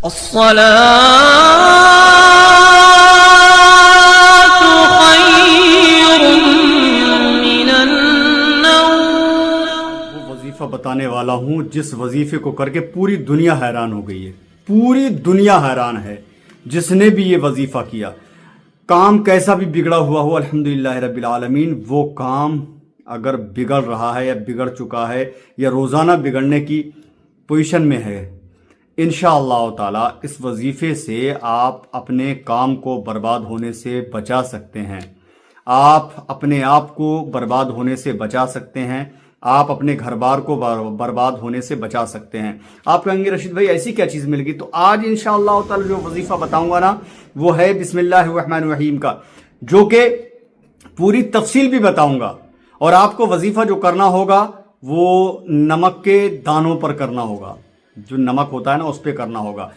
الصلاة خير من النوم۔ وہ وظیفہ بتانے والا ہوں جس وظیفے کو کر کے پوری دنیا حیران ہو گئی ہے، پوری دنیا حیران ہے جس نے بھی یہ وظیفہ کیا۔ کام کیسا بھی بگڑا ہوا ہو، الحمدللہ رب العالمین، وہ کام اگر بگڑ رہا ہے یا بگڑ چکا ہے یا روزانہ بگڑنے کی پوزیشن میں ہے، انشاءاللہ تعالی اس وظیفے سے آپ اپنے کام کو برباد ہونے سے بچا سکتے ہیں، آپ اپنے آپ کو برباد ہونے سے بچا سکتے ہیں، آپ اپنے گھر بار کو برباد ہونے سے بچا سکتے ہیں۔ آپ کہیں گے رشید بھائی ایسی کیا چیز مل گئی؟ تو آج انشاءاللہ تعالی جو وظیفہ بتاؤں گا نا وہ ہے بسم اللہ الرحمن الرحیم کا، جو کہ پوری تفصیل بھی بتاؤں گا۔ اور آپ کو وظیفہ جو کرنا ہوگا وہ نمک کے دانوں پر کرنا ہوگا، جو نمک ہوتا ہے نا اس پہ کرنا ہوگا۔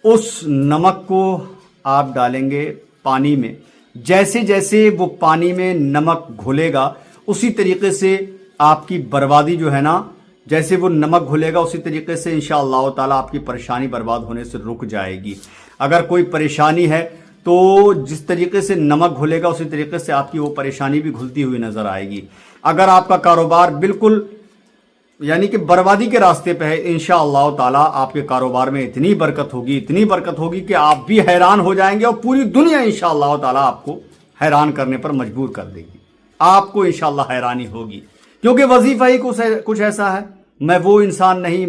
اس نمک کو آپ ڈالیں گے پانی میں، جیسے جیسے وہ پانی میں نمک گھلے گا اسی طریقے سے آپ کی بربادی جو ہے نا، جیسے وہ نمک گھلے گا اسی طریقے سے انشاءاللہ تعالیٰ آپ کی پریشانی برباد ہونے سے رک جائے گی۔ اگر کوئی پریشانی ہے تو جس طریقے سے نمک گھلے گا اسی طریقے سے آپ کی وہ پریشانی بھی گھلتی ہوئی نظر آئے گی۔ اگر آپ کا کاروبار بالکل یعنی کہ بربادی کے راستے پہ ہے، انشاءاللہ تعالیٰ آپ کے کاروبار میں اتنی برکت ہوگی کہ آپ بھی حیران ہو جائیں گے، اور پوری دنیا انشاءاللہ تعالیٰ آپ کو حیران کرنے پر مجبور کر دے گی۔ آپ کو انشاءاللہ حیرانی ہوگی، کیونکہ وظیفہ ہی کچھ ایسا ہے۔ میں وہ انسان نہیں،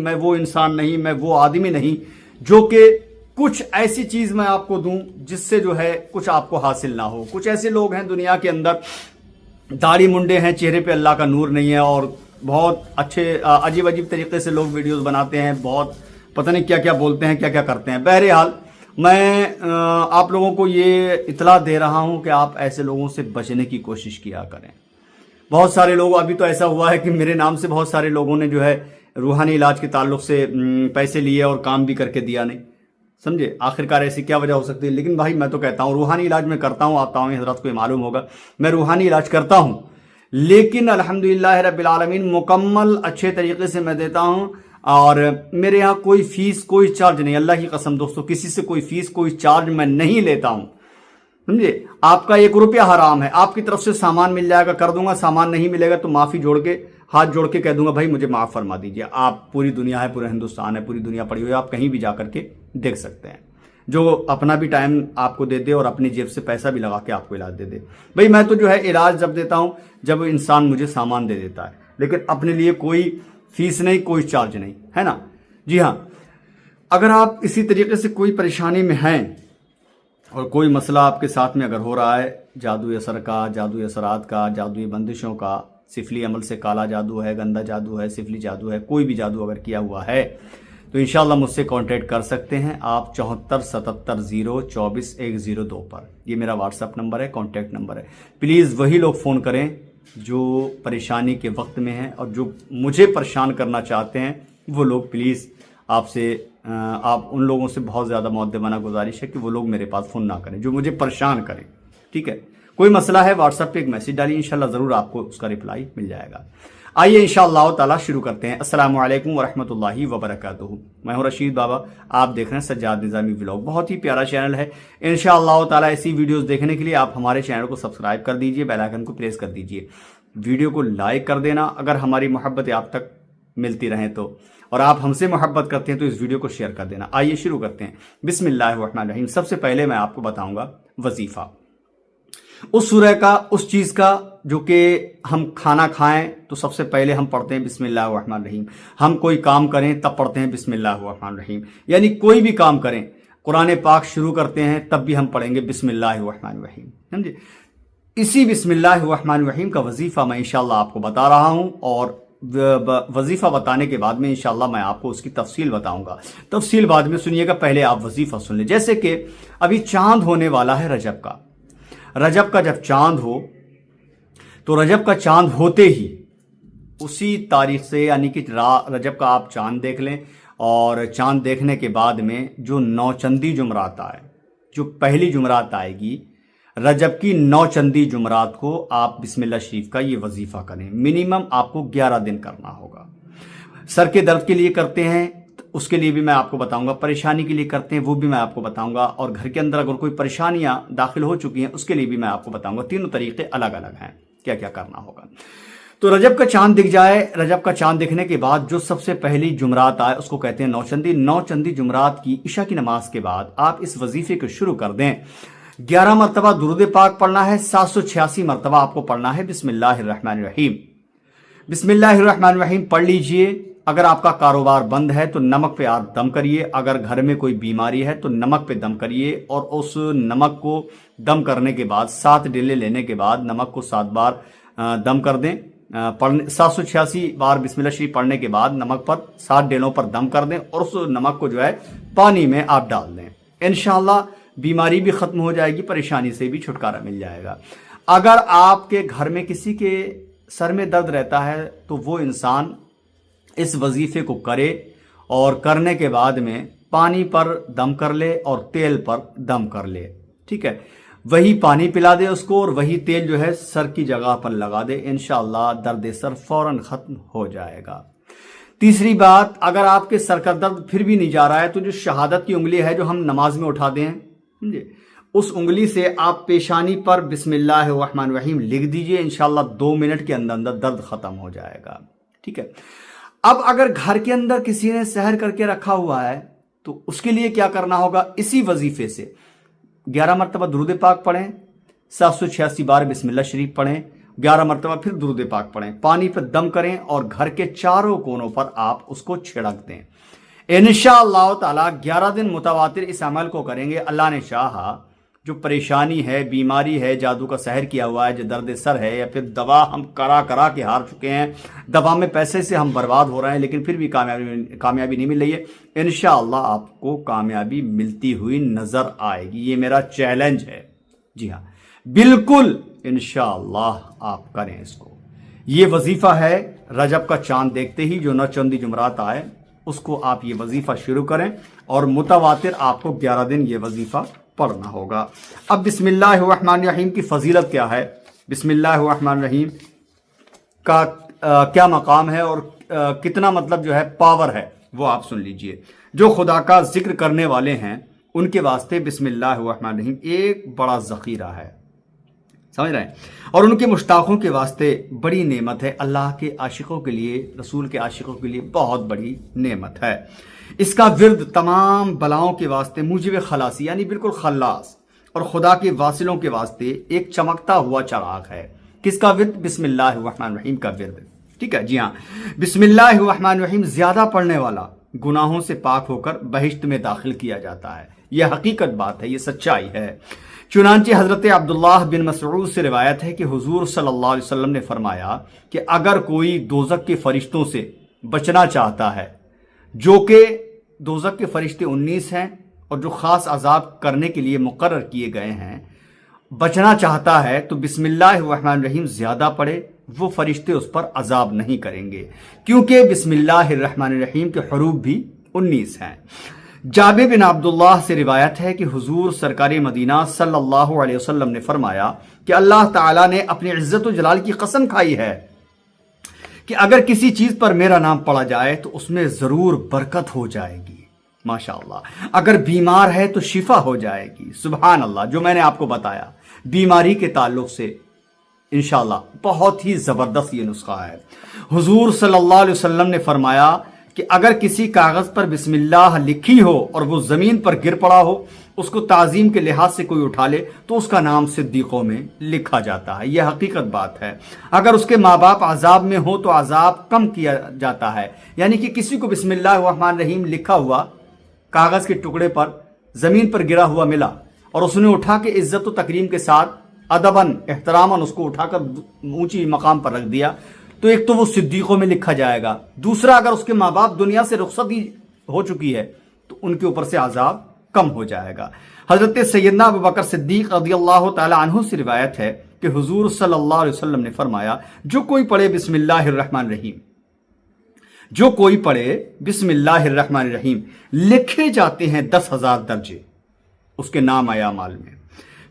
میں وہ آدمی نہیں جو کہ کچھ ایسی چیز میں آپ کو دوں جس سے جو ہے کچھ آپ کو حاصل نہ ہو۔ کچھ ایسے لوگ ہیں دنیا کے اندر، داڑھی منڈے ہیں، چہرے پہ اللہ کا نور نہیں ہے، اور بہت اچھے عجیب طریقے سے لوگ ویڈیوز بناتے ہیں، بہت پتہ نہیں کیا کیا بولتے ہیں، کیا کیا کرتے ہیں۔ بہرحال میں آپ لوگوں کو یہ اطلاع دے رہا ہوں کہ آپ ایسے لوگوں سے بچنے کی کوشش کیا کریں۔ بہت سارے لوگ، ابھی تو ایسا ہوا ہے کہ میرے نام سے بہت سارے لوگوں نے جو ہے روحانی علاج کے تعلق سے پیسے لیے اور کام بھی کر کے دیا نہیں، سمجھے؟ آخرکار ایسی کیا وجہ ہو سکتی ہے؟ لیکن بھائی میں تو کہتا ہوں روحانی علاج میں کرتا ہوں، آپ تمام حضرات کو یہ معلوم ہوگا میں روحانی علاج کرتا ہوں، لیکن الحمدللہ رب العالمین مکمل اچھے طریقے سے میں دیتا ہوں، اور میرے یہاں کوئی فیس، کوئی چارج نہیں، اللہ کی قسم دوستو، کسی سے کوئی فیس، کوئی چارج میں نہیں لیتا ہوں، سمجھے؟ آپ کا 1 روپیہ حرام ہے۔ آپ کی طرف سے سامان مل جائے گا کر دوں گا، سامان نہیں ملے گا تو معافی جوڑ کے، ہاتھ جوڑ کے کہہ دوں گا بھائی مجھے معاف فرما دیجیے۔ آپ، پوری دنیا ہے، پورا ہندوستان ہے، پوری دنیا پڑی ہوئی ہے، آپ کہیں بھی جا کر کے دیکھ سکتے ہیں، جو اپنا بھی ٹائم آپ کو دے دے اور اپنی جیب سے پیسہ بھی لگا کے آپ کو علاج دے دے۔ بھائی میں تو جو ہے علاج جب دیتا ہوں جب انسان مجھے سامان دے دیتا ہے، لیکن اپنے لیے کوئی فیس نہیں، کوئی چارج نہیں، ہے نا؟ جی ہاں، اگر آپ اسی طریقے سے کوئی پریشانی میں ہیں اور کوئی مسئلہ آپ کے ساتھ میں اگر ہو رہا ہے، جادوئی اثر کا، جادوئی اثرات کا، جادوئی بندشوں کا، سفلی عمل سے کالا جادو ہے، گندا جادو ہے، سفلی جادو ہے، کوئی بھی جادو اگر کیا ہوا ہے تو انشاءاللہ مجھ سے کانٹیکٹ کر سکتے ہیں آپ 7477024102 پر۔ یہ میرا واٹس ایپ نمبر ہے، کانٹیکٹ نمبر ہے۔ پلیز وہی لوگ فون کریں جو پریشانی کے وقت میں ہیں، اور جو مجھے پریشان کرنا چاہتے ہیں وہ لوگ پلیز آپ ان لوگوں سے بہت زیادہ مؤدبانہ گزارش ہے کہ وہ لوگ میرے پاس فون نہ کریں، جو مجھے پریشان کریں، ٹھیک ہے؟ کوئی مسئلہ ہے واٹس ایپ پہ ایک میسج ڈالیے، انشاءاللہ ضرور آپ کو اس کا رپلائی مل جائے گا۔ آئیے انشاءاللہ تعالیٰ شروع کرتے ہیں۔ السلام علیکم ورحمۃ اللہ وبرکاتہ۔ میں ہوں رشید بابا، آپ دیکھ رہے ہیں سجاد نظامی ولاگ، بہت ہی پیارا چینل ہے۔ انشاءاللہ تعالیٰ ایسی ویڈیوز دیکھنے کے لیے آپ ہمارے چینل کو سبسکرائب کر دیجئے، بیل آئیکن کو پریس کر دیجئے، ویڈیو کو لائک کر دینا اگر ہماری محبت آپ تک ملتی رہیں تو، اور آپ ہم سے محبت کرتے ہیں تو اس ویڈیو کو شیئر کر دینا۔ آئیے شروع کرتے ہیں۔ بسم اللہ الرحمن الرحیم۔ سب سے پہلے میں آپ کو بتاؤں گا وظیفہ، اس سورہ کا، اس چیز کا جو کہ ہم کھانا کھائیں تو سب سے پہلے ہم پڑھتے ہیں بسم اللہ الرحمن الرحیم، ہم کوئی کام کریں تب پڑھتے ہیں بسم اللہ الرحمن الرحیم، یعنی کوئی بھی کام کریں، قرآن پاک شروع کرتے ہیں تب بھی ہم پڑھیں گے بسم اللہ الرحمن الرحیم، سمجھے؟ اسی بسم اللہ الرحمن الرحیم کا وظیفہ میں انشاءاللہ آپ کو بتا رہا ہوں، اور وظیفہ بتانے کے بعد میں انشاءاللہ میں آپ کو اس کی تفصیل بتاؤں گا۔ تفصیل بعد میں سنیے گا، پہلے آپ وظیفہ سن لیں۔ جیسے کہ ابھی چاند ہونے والا ہے رجب کا، رجب کا جب چاند ہو تو رجب کا چاند ہوتے ہی اسی تاریخ سے، یعنی کہ رجب کا آپ چاند دیکھ لیں، اور چاند دیکھنے کے بعد میں جو نوچندی جمعرات آئے، جو پہلی جمعرات آئے گی رجب کی، نوچندی جمعرات کو آپ بسم اللہ شریف کا یہ وظیفہ کریں۔ منیمم آپ کو 11 دن کرنا ہوگا۔ سر کے درد کے لیے کرتے ہیں اس کے لیے بھی میں آپ کو بتاؤں گا، پریشانی کے لیے کرتے ہیں وہ بھی میں آپ کو بتاؤں گا، اور گھر کے اندر اگر کوئی پریشانیاں داخل ہو چکی ہیں اس کے لیے بھی میں آپ کو بتاؤں گا۔ تینوں طریقے الگ الگ ہیں، کیا کیا کرنا ہوگا۔ تو رجب کا چاند دکھ جائے، رجب کا چاند دکھنے کے بعد جو سب سے پہلی جمعرات آئے اس کو کہتے ہیں نوچندی۔ نوچندی جمعرات کی عشاء کی نماز کے بعد آپ اس وظیفے کو شروع کر دیں۔ 11 مرتبہ درود پاک پڑھنا ہے، 786 مرتبہ آپ کو پڑھنا ہے بسم اللہ الرحمن الرحیم۔ بسم اللہ الرحمن الرحیم پڑھ لیجئے۔ اگر آپ کا کاروبار بند ہے تو نمک پہ آپ دم کریے، اگر گھر میں کوئی بیماری ہے تو نمک پہ دم کریے، اور اس نمک کو دم کرنے کے بعد 7 ڈلے لینے کے بعد نمک کو 7 بار دم کر دیں۔ 786 بار بسم اللہ شریف پڑھنے کے بعد نمک پر 7 ڈیلوں پر دم کر دیں، اور اس نمک کو جو ہے پانی میں آپ ڈال دیں۔ انشاءاللہ بیماری بھی ختم ہو جائے گی، پریشانی سے بھی چھٹکارا مل جائے گا۔ اگر آپ کے گھر میں کسی کے سر میں درد رہتا ہے تو وہ انسان اس وظیفے کو کرے، اور کرنے کے بعد میں پانی پر دم کر لے اور تیل پر دم کر لے، ٹھیک ہے؟ وہی پانی پلا دے اس کو، اور وہی تیل جو ہے سر کی جگہ پر لگا دے، انشاءاللہ درد سر فوراً ختم ہو جائے گا۔ تیسری بات، اگر آپ کے سر کا درد پھر بھی نہیں جا رہا ہے تو جو شہادت کی انگلی ہے جو ہم نماز میں اٹھاتے ہیں، اس انگلی سے آپ پیشانی پر بسم اللہ الرحمن الرحیم لکھ دیجئے، انشاءاللہ 2 منٹ کے اندر اندر درد ختم ہو جائے گا، ٹھیک ہے؟ اب اگر گھر کے اندر کسی نے سحر کر کے رکھا ہوا ہے تو اس کے لیے کیا کرنا ہوگا؟ اسی وظیفے سے 11 مرتبہ درود پاک پڑھیں، 786 بار بسم اللہ شریف پڑھیں، 11 مرتبہ پھر درود پاک پڑھیں، پانی پر دم کریں، اور گھر کے چاروں کونوں پر آپ اس کو چھڑک دیں۔ انشاءاللہ تعالی 11 دن متواتر اس عمل کو کریں گے، اللہ نے چاہا جو پریشانی ہے، بیماری ہے، جادو کا سحر کیا ہوا ہے، جو درد سر ہے، یا پھر دوا ہم کرا کے ہار چکے ہیں، دوا میں پیسے سے ہم برباد ہو رہے ہیں لیکن پھر بھی کامیابی نہیں مل رہی ہے، انشاءاللہ آپ کو کامیابی ملتی ہوئی نظر آئے گی۔ یہ میرا چیلنج ہے، جی ہاں بالکل انشاءاللہ آپ کریں اس کو۔ یہ وظیفہ ہے رجب کا چاند دیکھتے ہی جو نوچندی جمعرات آئے اس کو آپ یہ وظیفہ شروع کریں، اور متواتر آپ کو 11 دن یہ وظیفہ پڑھنا ہوگا۔ اب بسم اللہ الرحمن الرحیم کی فضیلت کیا ہے، بسم اللہ الرحمن الرحیم کا کیا مقام ہے، اور کتنا مطلب جو ہے پاور ہے، وہ آپ سن لیجئے۔ جو خدا کا ذکر کرنے والے ہیں ان کے واسطے بسم اللہ الرحمن الرحیم ایک بڑا ذخیرہ ہے، سمجھ رہے ہیں؟ اور ان کے مشتاقوں کے واسطے بڑی نعمت ہے، اللہ کے عاشقوں کے لیے، رسول کے عاشقوں کے لیے بہت بڑی نعمت ہے۔ اس کا ورد تمام بلاؤں کے واسطے موجب خلاصی، یعنی بالکل خلاص، اور خدا کے واصلوں کے واسطے ایک چمکتا ہوا چراغ ہے۔ کس کا ورد؟ بسم اللہ الرحمن الرحیم کا ورد، ٹھیک ہے؟ جی ہاں، بسم اللہ الرحمن الرحیم زیادہ پڑھنے والا گناہوں سے پاک ہو کر بہشت میں داخل کیا جاتا ہے۔ یہ حقیقت بات ہے، یہ سچائی ہے۔ چنانچہ حضرت عبداللہ بن مسعود سے روایت ہے کہ حضور صلی اللہ علیہ وسلم نے فرمایا کہ اگر کوئی دوزخ کے فرشتوں سے بچنا چاہتا ہے، جو کہ دوزخ کے فرشتے 19 ہیں اور جو خاص عذاب کرنے کے لیے مقرر کیے گئے ہیں، بچنا چاہتا ہے تو بسم اللہ الرحمن الرحیم زیادہ پڑھے، وہ فرشتے اس پر عذاب نہیں کریں گے، کیونکہ بسم اللہ الرحمن الرحیم کے حروف بھی 19 ہیں۔ جابر بن عبداللہ سے روایت ہے کہ حضور سرکار مدینہ صلی اللہ علیہ وسلم نے فرمایا کہ اللہ تعالیٰ نے اپنی عزت و جلال کی قسم کھائی ہے کہ اگر کسی چیز پر میرا نام پڑھا جائے تو اس میں ضرور برکت ہو جائے گی، ماشاءاللہ۔ اگر بیمار ہے تو شفا ہو جائے گی، سبحان اللہ۔ جو میں نے آپ کو بتایا بیماری کے تعلق سے انشاءاللہ بہت ہی زبردست یہ نسخہ ہے۔ حضور صلی اللہ علیہ وسلم نے فرمایا کہ اگر کسی کاغذ پر بسم اللہ لکھی ہو اور وہ زمین پر گر پڑا ہو، اس کو تعظیم کے لحاظ سے کوئی اٹھا لے تو اس کا نام صدیقوں میں لکھا جاتا ہے۔ یہ حقیقت بات ہے۔ اگر اس کے ماں باپ عذاب میں ہو تو عذاب کم کیا جاتا ہے، یعنی کہ کسی کو بسم اللہ الرحمن الرحیم لکھا ہوا کاغذ کے ٹکڑے پر زمین پر گرا ہوا ملا اور اس نے اٹھا کے عزت و تکریم کے ساتھ ادباً احتراماً اس کو اٹھا کر اونچی مقام پر رکھ دیا تو ایک تو وہ صدیقوں میں لکھا جائے گا، دوسرا اگر اس کے ماں باپ دنیا سے رخصت ہی ہو چکی ہے تو ان کے اوپر سے عذاب کم ہو جائے گا۔ حضرت سیدنا ابوبکر صدیق رضی اللہ تعالی عنہ سے روایت ہے کہ حضور صلی اللہ علیہ وسلم نے فرمایا جو کوئی پڑھے بسم اللہ الرحمن الرحیم، جو کوئی پڑھے بسم اللہ الرحمن الرحیم، لکھے جاتے ہیں 10,000 درجے اس کے نام اعمال میں۔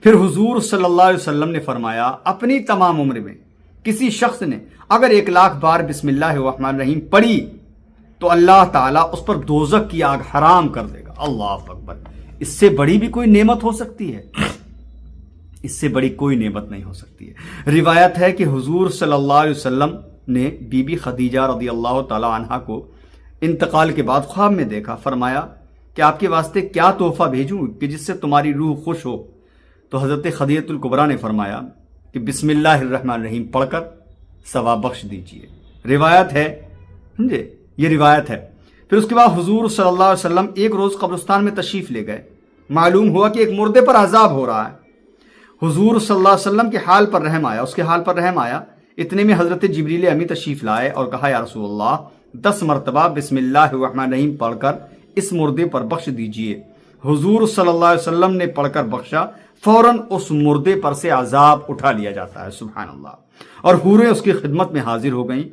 پھر حضور صلی اللہ علیہ وسلم نے فرمایا اپنی تمام عمر میں کسی شخص نے اگر 1,00,000 بار بسم اللہ الرحمن الرحیم پڑھی تو اللہ تعالیٰ اس پر دوزخ کی آگ حرام کر دے گا۔ اللہ اکبر، اس سے بڑی بھی کوئی نعمت ہو سکتی ہے؟ اس سے بڑی کوئی نعمت نہیں ہو سکتی ہے۔ روایت ہے کہ حضور صلی اللہ علیہ وسلم نے بی بی خدیجہ رضی اللہ تعالی عنہا کو انتقال کے بعد خواب میں دیکھا، فرمایا کہ آپ کے واسطے کیا تحفہ بھیجوں کہ جس سے تمہاری روح خوش ہو؟ تو حضرت خدیجہ الکبریٰ نے فرمایا کہ بسم اللہ الرحمن الرحیم پڑھ کر ثواب بخش دیجئے۔ روایت ہے، سمجھے، یہ روایت ہے۔ پھر اس کے بعد حضور صلی اللہ علیہ وسلم ایک روز قبرستان میں تشریف لے گئے۔ معلوم ہوا کہ ایک مردے پر عذاب ہو رہا ہے۔ حضور صلی اللہ علیہ وسلم کے حال پر رحم آیا، اس کے حال پر رحم آیا۔ اتنے میں حضرت جبریل امی تشریف لائے اور کہا یا رسول اللہ 10 مرتبہ بسم اللہ الرحمن الرحیم پڑھ کر اس مردے پر بخش دیجئے۔ حضور صلی اللہ علیہ وسلم نے پڑھ کر بخشا، فوراً اس مردے پر سے عذاب اٹھا لیا جاتا ہے، سبحان اللہ۔ اور حوریں اس کی خدمت میں حاضر ہو گئیں۔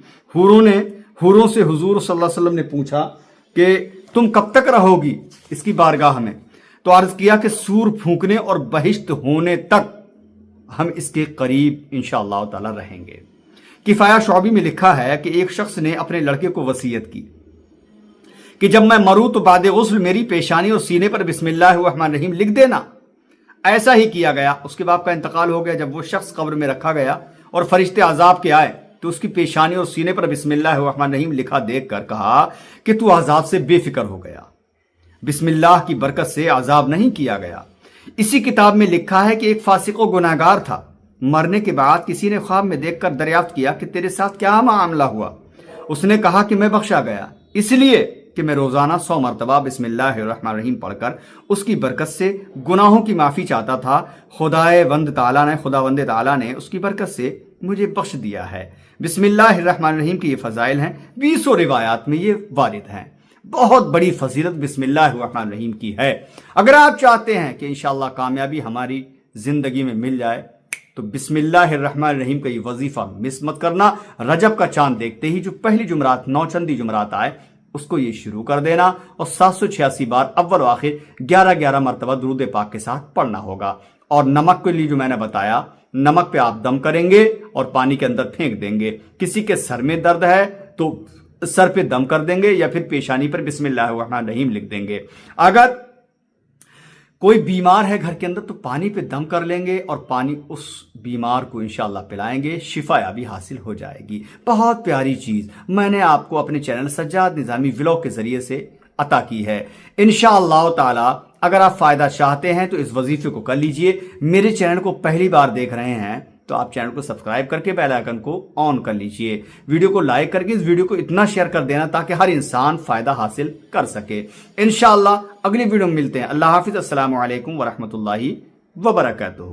حوروں سے حضور صلی اللہ علیہ وسلم نے پوچھا کہ تم کب تک رہو گی اس کی بارگاہ میں؟ تو عرض کیا کہ سور پھونکنے اور بہشت ہونے تک ہم اس کے قریب انشاءاللہ تعالی رہیں گے۔ کفایہ شعبی میں لکھا ہے کہ ایک شخص نے اپنے لڑکے کو وصیت کی کہ جب میں مروں تو بعد غسل میری پیشانی اور سینے پر بسم اللہ الرحمن الرحیم لکھ دینا۔ ایسا ہی کیا گیا۔ اس کے باپ کا انتقال ہو گیا۔ جب وہ شخص قبر میں رکھا گیا اور فرشتے عذاب کے آئے تو اس کی پیشانی اور سینے پر بسم اللہ الرحمن الرحیم لکھا دیکھ کر کہا کہ تو عذاب سے بے فکر ہو گیا، بسم اللہ کی برکت سے عذاب نہیں کیا گیا۔ اسی کتاب میں لکھا ہے کہ ایک فاسق و گناہگار تھا۔ مرنے کے بعد کسی نے خواب میں دیکھ کر دریافت کیا کہ تیرے ساتھ کیا معاملہ ہوا؟ اس نے کہا کہ میں بخشا گیا اس لیے کہ میں روزانہ 100 مرتبہ بسم اللہ الرحمن الرحیم پڑھ کر اس کی برکت سے گناہوں کی معافی چاہتا تھا۔ خداوند تعالیٰ نے اس کی برکت سے مجھے بخش دیا ہے۔ بسم اللہ الرحمن الرحیم کی یہ فضائل ہیں، 20 روایات میں یہ وارد ہیں۔ بہت بڑی فضیلت بسم اللہ الرحمن الرحیم کی ہے۔ اگر آپ چاہتے ہیں کہ انشاءاللہ کامیابی ہماری زندگی میں مل جائے تو بسم اللہ الرحمن الرحیم کا یہ وظیفہ مس مت کرنا۔ رجب کا چاند دیکھتے ہی جو پہلی جمعرات 9 چندی جمعرات آئے اس کو یہ شروع کر دینا اور 786 بار اول و آخر 11 مرتبہ درود پاک کے ساتھ پڑھنا ہوگا۔ اور نمک کے لیے جو میں نے بتایا، نمک پہ آپ دم کریں گے اور پانی کے اندر پھینک دیں گے۔ کسی کے سر میں درد ہے تو سر پہ دم کر دیں گے یا پھر پیشانی پر بسم اللہ الرحمن الرحیم لکھ دیں گے۔ اگر کوئی بیمار ہے گھر کے اندر تو پانی پہ دم کر لیں گے اور پانی اس بیمار کو انشاءاللہ پلائیں گے، شفا یابی حاصل ہو جائے گی۔ بہت پیاری چیز میں نے آپ کو اپنے چینل سجاد نظامی ولاگ کے ذریعے سے عطا کی ہے۔ انشاءاللہ تعالی اگر آپ فائدہ چاہتے ہیں تو اس وظیفے کو کر لیجئے۔ میرے چینل کو پہلی بار دیکھ رہے ہیں تو آپ چینل کو سبسکرائب کر کے بیل آئیکن کو آن کر لیجئے۔ ویڈیو کو لائک کر کے اس ویڈیو کو اتنا شیئر کر دینا تاکہ ہر انسان فائدہ حاصل کر سکے۔ انشاءاللہ اگلی ویڈیو میں ملتے ہیں۔ اللہ حافظ۔ السلام علیکم ورحمۃ اللہ وبرکاتہ۔